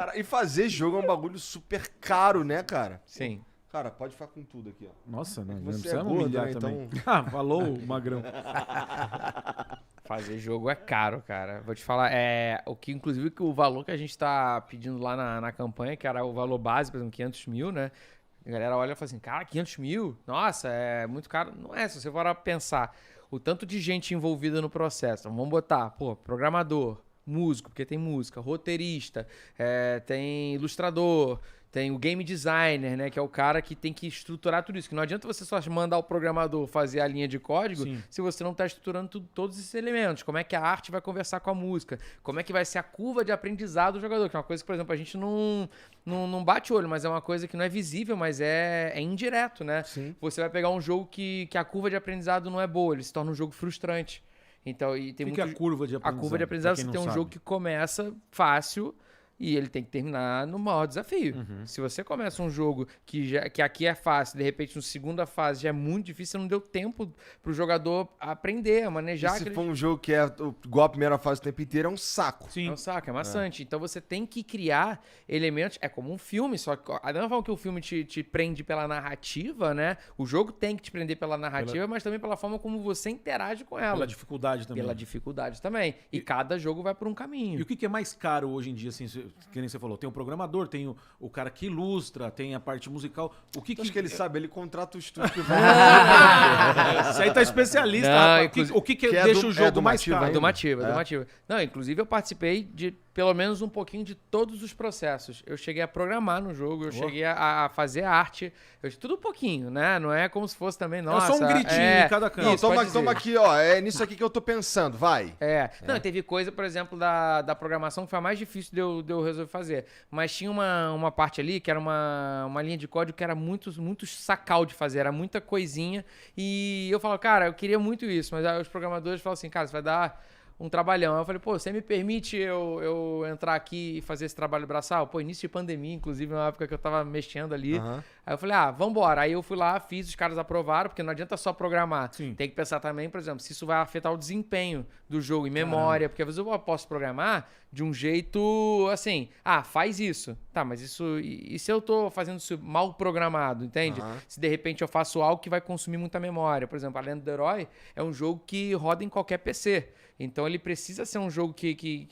Cara, e fazer jogo é um bagulho super caro, né, cara? Sim. Cara, pode ficar com tudo aqui, ó. Nossa, não Você precisa é gordo, humilhar né, também. então- Ah, falou, magrão. Fazer jogo é caro, cara. Vou te falar, o que, inclusive, que o valor que a gente tá pedindo lá na campanha, que era o valor base, por exemplo, 500 mil, né? A galera olha e fala assim, cara, 500 mil? Nossa, é muito caro. Não é, se você for pensar o tanto de gente envolvida no processo. Então, vamos botar, programador, músico, porque tem música, roteirista, tem ilustrador, tem o game designer, né? Que é o cara que tem que estruturar tudo isso. Que não adianta você só mandar o programador fazer a linha de código se você não está estruturando todos esses elementos. Como é que a arte vai conversar com a música? Como é que vai ser a curva de aprendizado do jogador? Que é uma coisa que, por exemplo, a gente não bate o olho, mas é uma coisa que não é visível, mas é indireto, né? Sim. Você vai pegar um jogo que a curva de aprendizado não é boa, ele se torna um jogo frustrante. Então, e tem O que é a curva de aprendizado? A curva de aprendizado, Pra quem você tem não um jogo sabe. que começa fácil e ele tem que terminar no maior desafio. Se você começa um jogo que aqui é fácil, de repente na segunda fase já é muito difícil, você não deu tempo pro jogador aprender, a E manejar. se for um jogo que é igual a primeira fase o tempo inteiro, é um saco. Sim. É um saco, é maçante. Então você tem que criar elementos. É como um filme, só que da mesma forma que o filme te prende pela narrativa, né? O jogo tem que te prender pela narrativa, mas também pela forma como você interage com ela. Pela dificuldade também. Pela dificuldade também. E cada jogo vai por um caminho. E o que é mais caro hoje em dia, assim, que nem você falou? Tem o programador, tem o cara que ilustra, tem a parte musical. O que Acho que ele sabe, ele contrata o estúdio que vai. Isso aí tá especialista, Não, rapaz. inclusive- O que que é deixa do- o é jogo do mais Mativa caro? ainda? Domativa, É. domativa. Não, inclusive eu participei de pelo menos um pouquinho de todos os processos. Eu cheguei a programar no jogo, eu cheguei a fazer arte, tudo um pouquinho, né? Não é como se fosse também, nossa... só um gritinho em cada canto. Não, Isso, pode dizer. toma aqui, ó. É nisso aqui que eu tô pensando, vai. Não, teve coisa, por exemplo, da programação que foi a mais difícil de eu resolver fazer. Mas tinha uma parte ali que era uma linha de código que era muito sacal de fazer, era muita coisinha. E eu falo, cara, eu queria muito isso, mas aí os programadores falam assim, cara, você vai dar um trabalhão. Aí eu falei, pô, você me permite eu entrar aqui e fazer esse trabalho braçal? Pô, início de pandemia, inclusive, uma época que eu tava mexendo ali. Aham. Aí eu falei, vambora. Aí eu fui lá, fiz, os caras aprovaram, porque não adianta só programar. Sim. Tem que pensar também, por exemplo, se isso vai afetar o desempenho do jogo em memória, porque às vezes eu posso programar de um jeito assim, faz isso. Tá, mas e se eu tô fazendo isso mal programado, entende? Aham. Se de repente eu faço algo que vai consumir muita memória. Por exemplo, a Lenda do Herói é um jogo que roda em qualquer PC. Então ele precisa ser um jogo que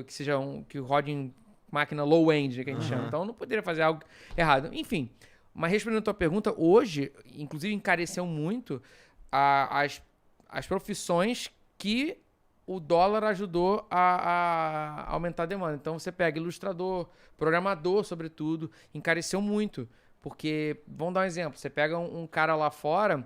seja que rode em máquina low-end, que a gente chama. Então eu não poderia fazer algo errado. Enfim, mas respondendo a tua pergunta, hoje, inclusive encareceu muito as profissões que o dólar ajudou a aumentar a demanda. Então você pega ilustrador, programador, sobretudo, encareceu muito. Porque, vamos dar um exemplo, você pega um cara lá fora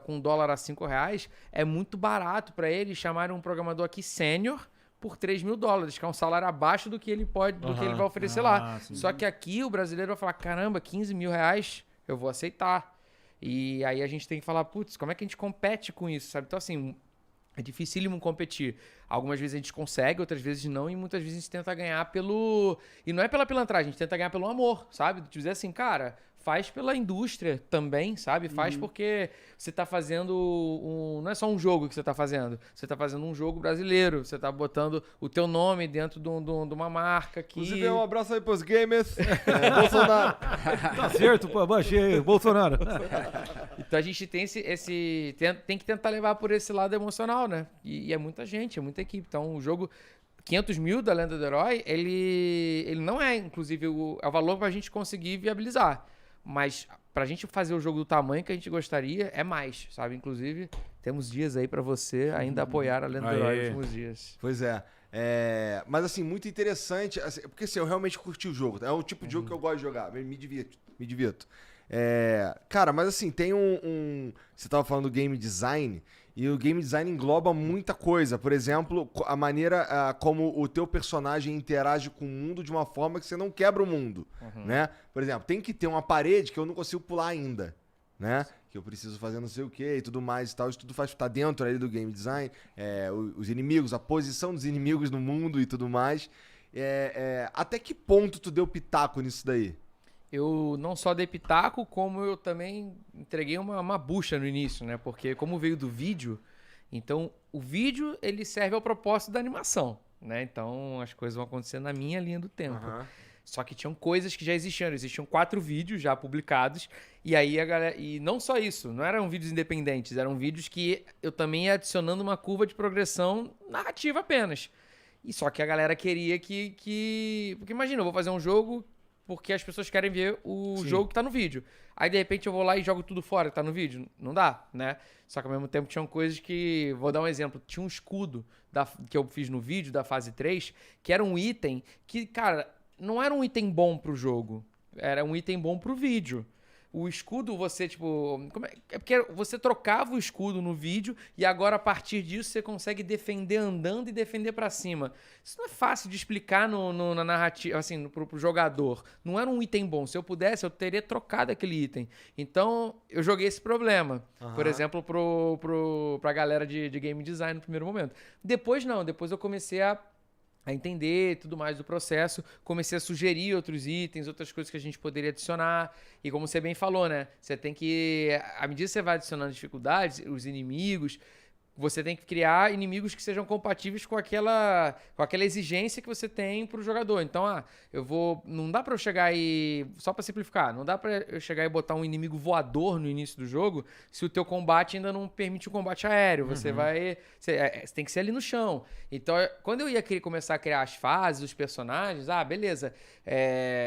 com $1 a R$5, é muito barato para ele chamarem um programador aqui sênior por $3.000, que é um salário abaixo do que ele do que ele vai oferecer lá. Sim. Só que aqui o brasileiro vai falar, caramba, R$15.000, eu vou aceitar. E aí a gente tem que falar, putz, como é que a gente compete com isso, sabe? Então, assim, é dificílimo competir. Algumas vezes a gente consegue, outras vezes não, e muitas vezes a gente tenta ganhar pelo... E não é pela pilantragem, a gente tenta ganhar pelo amor, sabe? De dizer assim, cara, faz pela indústria também, sabe? Faz porque você tá fazendo não é só um jogo que você tá fazendo. Você tá fazendo um jogo brasileiro. Você tá botando o teu nome dentro de uma marca que... Inclusive, um abraço aí pros gamers. Bolsonaro. Tá certo, pô, baixei, Bolsonaro. Então a gente tem tem que tentar levar por esse lado emocional, né? E é muita gente, é muita equipe. Então o jogo 500 mil da Lenda do Herói, ele não é, inclusive, é o valor pra gente conseguir viabilizar. Mas pra gente fazer o jogo do tamanho que a gente gostaria, é mais, sabe? Inclusive, temos dias aí pra você ainda apoiar a Lenda do Herói nos últimos dias. Pois é. Mas assim, muito interessante, assim, porque assim, eu realmente curti o jogo. É o tipo de jogo que eu gosto de jogar. Me divirto. Cara, mas assim, tem você tava falando do game design, e o game design engloba muita coisa. Por exemplo, a maneira como o teu personagem interage com o mundo de uma forma que você não quebra o mundo, né? Por exemplo, tem que ter uma parede que eu não consigo pular ainda, né? Que eu preciso fazer não sei o que e tudo mais e tal. Isso tudo tá dentro ali do game design. Os inimigos, a posição dos inimigos no mundo e tudo mais. Até que ponto tu deu pitaco nisso daí? Eu não só dei pitaco, como eu também entreguei uma bucha no início, né? Porque como veio do vídeo, então o vídeo ele serve ao propósito da animação, né? Então as coisas vão acontecer na minha linha do tempo. Aham. Só que tinham coisas que já existiam. Existiam 4 vídeos já publicados. E aí a galera. E não só isso, não eram vídeos independentes, eram vídeos que eu também ia adicionando uma curva de progressão narrativa apenas. E só que a galera queria que. Porque imagina, eu vou fazer um jogo porque as pessoas querem ver o jogo que tá no vídeo. Aí, de repente, eu vou lá e jogo tudo fora que tá no vídeo. Não dá, né? Só que, ao mesmo tempo, tinham coisas que... Vou dar um exemplo. Tinha um escudo que eu fiz no vídeo da fase 3, que era um item que, cara, não era um item bom pro jogo. Era um item bom pro vídeo. O escudo, você, tipo... É porque você trocava o escudo no vídeo e agora, a partir disso, você consegue defender andando e defender pra cima. Isso não é fácil de explicar na narrativa, assim, pro jogador. Não era um item bom. Se eu pudesse, eu teria trocado aquele item. Então, eu joguei esse problema. Por exemplo, pra galera de game design no primeiro momento. Depois, não. Depois eu comecei a entender tudo mais do processo, comecei a sugerir outros itens, outras coisas que a gente poderia adicionar, e como você bem falou, né, você tem que, à medida que você vai adicionando dificuldades, os inimigos, você tem que criar inimigos que sejam compatíveis com aquela exigência que você tem pro jogador. Então, não dá pra eu chegar e, só pra simplificar, não dá pra eu chegar e botar um inimigo voador no início do jogo se o teu combate ainda não permite o combate aéreo. Você você tem que ser ali no chão. Então, quando eu ia começar a criar as fases, os personagens, beleza,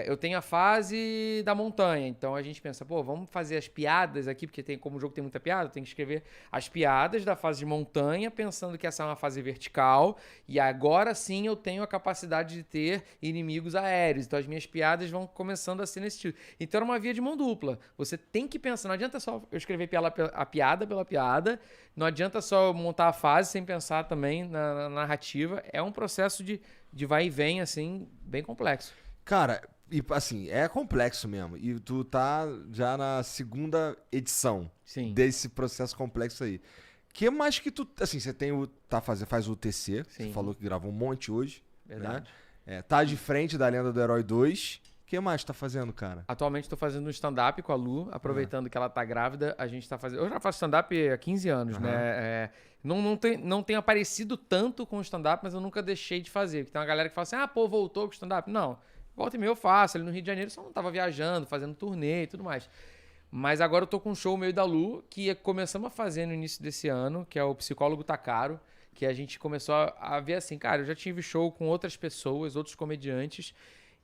eu tenho a fase da montanha. Então, a gente pensa, vamos fazer as piadas aqui, porque como o jogo tem muita piada, tem que escrever as piadas da fase de montanha, pensando que essa é uma fase vertical, e agora sim eu tenho a capacidade de ter inimigos aéreos. Então as minhas piadas vão começando a ser nesse estilo. Então era uma via de mão dupla. Você tem que pensar, não adianta só eu escrever a piada pela piada, não adianta só eu montar a fase sem pensar também na narrativa. É um processo de vai e vem, assim, bem complexo. Cara, e assim, é complexo mesmo. E tu tá já na 2ª edição desse processo complexo aí. Que mais que tu... Assim, você tem faz o TC, você falou que gravou um monte hoje. Verdade. Né? Tá de frente da Lenda do Herói 2. O que mais tá fazendo, cara? Atualmente tô fazendo um stand-up com a Lu, aproveitando que ela tá grávida, a gente tá fazendo... Eu já faço stand-up há 15 anos, né? Não tem aparecido tanto com o stand-up, mas eu nunca deixei de fazer. Porque tem uma galera que fala assim, voltou com o stand-up. Não, volta e meia eu faço. Ali no Rio de Janeiro só não tava viajando, fazendo turnê e tudo mais. Mas agora eu tô com um show meio da Lu, que começamos a fazer no início desse ano, que é o Psicólogo Tá Caro, que a gente começou a ver assim, cara, eu já tive show com outras pessoas, outros comediantes,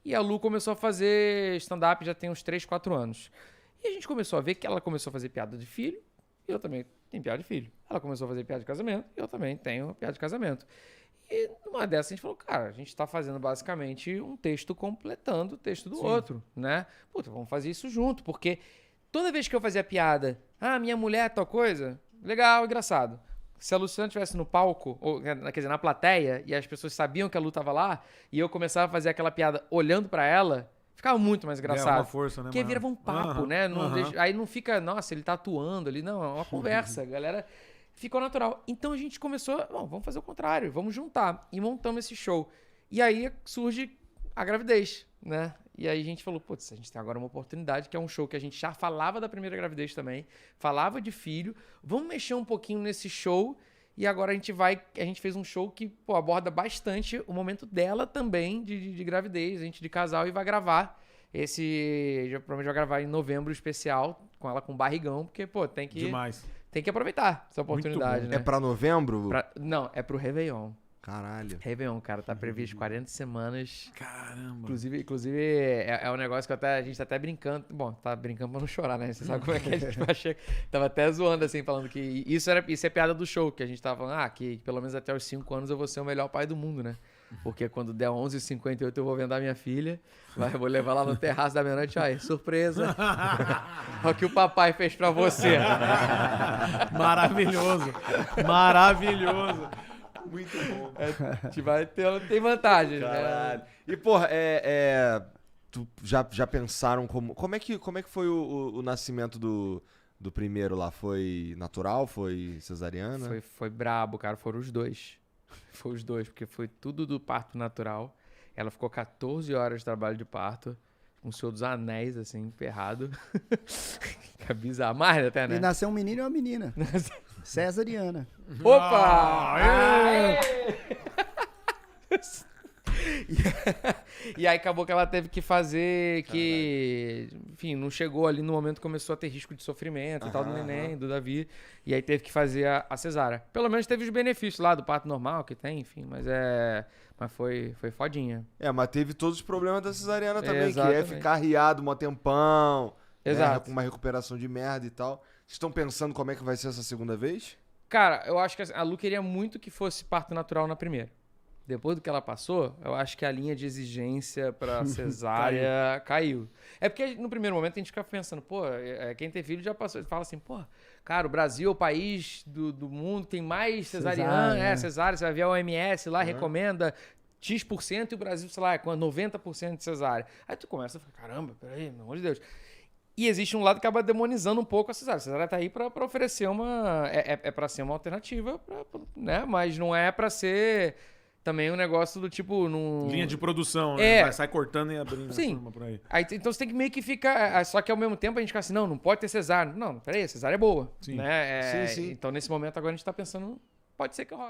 e a Lu começou a fazer stand-up já tem uns 3, 4 anos. E a gente começou a ver que ela começou a fazer piada de filho, e eu também tenho piada de filho. Ela começou a fazer piada de casamento, e eu também tenho piada de casamento. E numa dessas a gente falou, cara, a gente tá fazendo basicamente um texto completando o texto do outro, né? Puta, vamos fazer isso junto, porque... Toda vez que eu fazia piada, minha mulher é tal coisa, legal, engraçado. Se a Luciana estivesse no palco, ou quer dizer, na plateia, e as pessoas sabiam que a Lu tava lá, e eu começava a fazer aquela piada olhando pra ela, ficava muito mais engraçado. Uma força, né? Porque virava um papo, né? Aí não fica, nossa, ele tá atuando ali. Não, é uma conversa. A galera ficou natural. Então a gente começou, vamos fazer o contrário, vamos juntar. E montamos esse show. E aí surge a gravidez, né? E aí a gente falou, putz, a gente tem agora uma oportunidade, que é um show que a gente já falava da primeira gravidez também, falava de filho, vamos mexer um pouquinho nesse show, e agora a gente fez um show que, aborda bastante o momento dela também, de gravidez, a gente de casal, e vai gravar provavelmente vai gravar em novembro especial, com ela com barrigão, porque, tem que... Demais. Tem que aproveitar essa oportunidade, né? É pra novembro? Não, é pro Réveillon. Caralho. Réveillon, cara, tá previsto 40 semanas. Caramba. Inclusive é um negócio que a gente tá até brincando. Bom, tá brincando pra não chorar, né? Você sabe como é que a gente vai chegar. Tava até zoando, assim, falando que isso é piada do show, que a gente tava falando, que pelo menos até os 5 anos eu vou ser o melhor pai do mundo, né? Porque quando der 11h58 eu vou vendar minha filha, eu vou levar lá no terraço da meia-noite, aí, surpresa. Olha o que o papai fez pra você. Maravilhoso. Maravilhoso. Muito bom. Tem vantagem, né? E, tu já pensaram como é que foi o nascimento do primeiro lá? Foi natural? Foi cesariana? Foi brabo, cara. Foram os dois. Foi os dois, porque foi tudo do parto natural. Ela ficou 14 horas de trabalho de parto, com o Senhor dos Anéis, assim, emperrado. É bizarro. Mais até, né? E nasceu um menino e uma menina. Cesariana. Opa! E aí acabou que ela teve que fazer que... Enfim, não chegou ali no momento que começou a ter risco de sofrimento e tal do neném, do Davi. E aí teve que fazer a cesárea. Pelo menos teve os benefícios lá do parto normal que tem, enfim. Mas foi fodinha. Mas teve todos os problemas da cesariana também, que Exatamente. é ficar riado um tempão. Exato. Com uma recuperação de merda e tal. Vocês estão pensando como é que vai ser essa segunda vez? Cara, eu acho que a Lu queria muito que fosse parto natural na primeira. Depois do que ela passou, eu acho que a linha de exigência pra cesárea caiu. É porque no primeiro momento a gente fica pensando, pô, quem tem filho já passou. Fala assim, pô, cara, o Brasil é o país do mundo que tem mais cesariana, cesárea. Você vai ver a OMS lá, recomenda X% e o Brasil, sei lá, é com 90% de cesárea. Aí tu começa a falar, caramba, peraí, pelo amor de Deus. E existe um lado que acaba demonizando um pouco a cesárea. A cesárea tá aí pra oferecer uma... É pra ser uma alternativa, né? Mas não é pra ser também um negócio do tipo... Linha de produção, né? Sai cortando e abrindo Sim. a forma por aí. Então você tem que meio que ficar... Só que ao mesmo tempo a gente fica assim, não pode ter cesárea. Não, peraí, a cesárea é boa. Sim. Né? Sim. Então nesse momento agora a gente tá pensando, pode ser que role.